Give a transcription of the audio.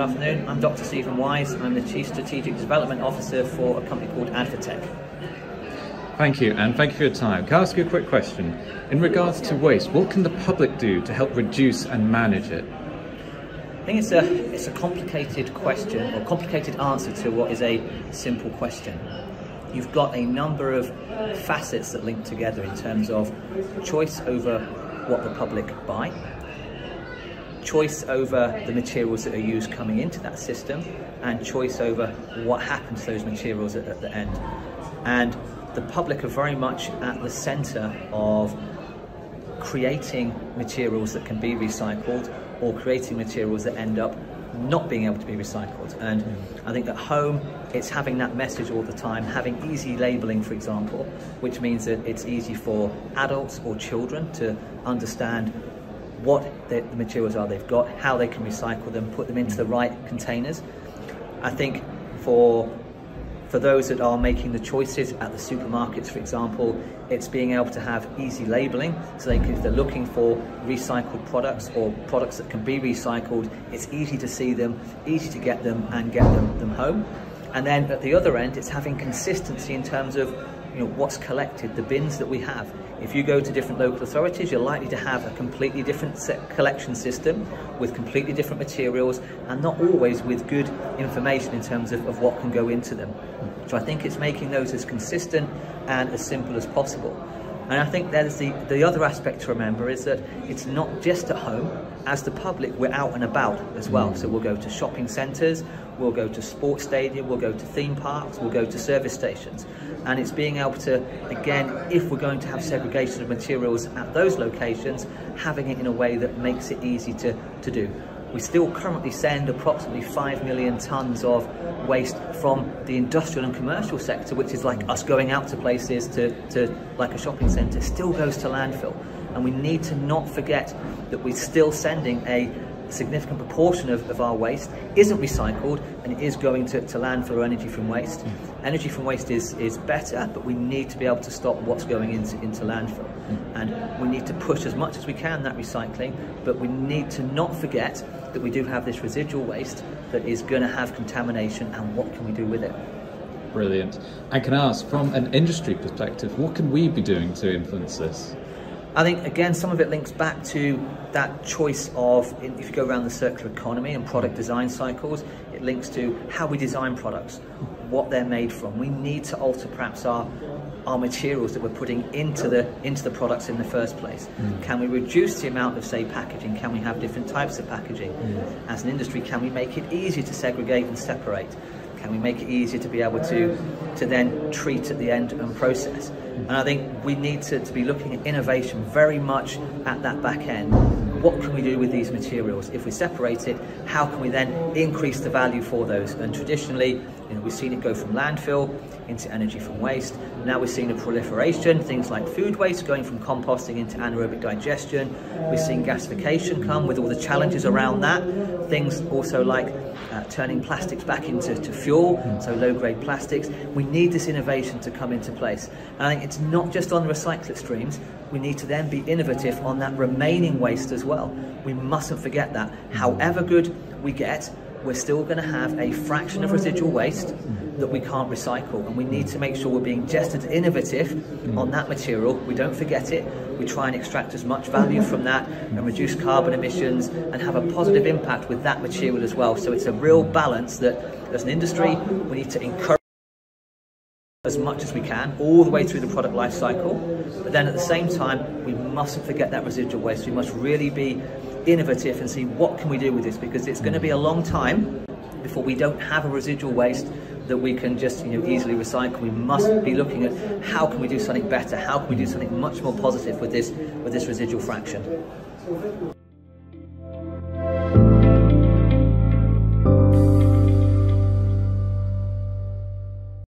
afternoon. I'm Dr. Stephen Wise. I'm the Chief Strategic Development Officer for a company called Advetec. Thank you, and thank you for your time. Can I ask you a quick question? In regards to waste, what can the public do to help reduce and manage it? I think it's a complicated question, or complicated answer to what is a simple question. You've got a number of facets that link together in terms of choice over what the public buy, choice over the materials that are used coming into that system, and choice over what happens to those materials at the end. And the public are very much at the centre of creating materials that can be recycled or creating materials that end up not being able to be recycled. And I think at home it's having that message all the time, having easy labelling, for example, which means that it's easy for adults or children to understand what the materials are they've got, how they can recycle them, put them into the right containers. I think for those that are making the choices at the supermarkets, for example, it's being able to have easy labelling, so if they're looking for recycled products or products that can be recycled, it's easy to see them, easy to get them and get them home. And then at the other end, it's having consistency in terms of what's collected, the bins that we have. If you go to different local authorities, you're likely to have a completely different collection system with completely different materials and not always with good information in terms of what can go into them. So I think it's making those as consistent and as simple as possible. And I think there's the other aspect to remember is that it's not just at home. As the public, we're out and about as well. So we'll go to shopping centres, we'll go to sports stadium, we'll go to theme parks, we'll go to service stations. And it's being able to, again, if we're going to have segregation of materials at those locations, having it in a way that makes it easy to do. We still currently send approximately 5 million tonnes of waste from the industrial and commercial sector, which is like us going out to places to like a shopping centre, still goes to landfill. And we need to not forget that we're still sending a significant proportion of our waste isn't recycled and it is going to landfill or energy from waste. Energy from waste is better, but we need to be able to stop what's going into landfill. And we need to push as much as we can that recycling, but we need to not forget that we do have this residual waste that is going to have contamination, and what can we do with it? Brilliant. And can I ask, from an industry perspective, what can we be doing to influence this? I think, again, some of it links back to that choice of, if you go around the circular economy and product design cycles, it links to how we design products, what they're made from. We need to alter perhaps our materials that we're putting into the products in the first place. Can we reduce the amount of, say, packaging? Can we have different types of packaging? As an industry, can we make it easier to segregate and separate? Can we make it easier to be able to then treat at the end and process? And I think we need to be looking at innovation very much at that back end. What can we do with these materials? If we separate it, how can we then increase the value for those? And traditionally, we've seen it go from landfill into energy from waste. Now we're seeing a proliferation, things like food waste going from composting into anaerobic digestion. We're seeing gasification come with all the challenges around that. Things also like turning plastics back into fuel, so low-grade plastics. We need this innovation to come into place. And I think it's not just on the recyclate streams, we need to then be innovative on that remaining waste as well. We mustn't forget that. However good we get, we're still going to have a fraction of residual waste that we can't recycle, and we need to make sure we're being just as innovative on that material. We don't forget it. We try and extract as much value from that and reduce carbon emissions and have a positive impact with that material as well. So it's a real balance that, as an industry, we need to encourage as much as we can all the way through the product life cycle, but then at the same time we mustn't forget that residual waste. We must really be innovative and see what can we do with this, because it's going to be a long time before we don't have a residual waste that we can just easily recycle. We must be looking at how can we do something better, how can we do something much more positive with this residual fraction.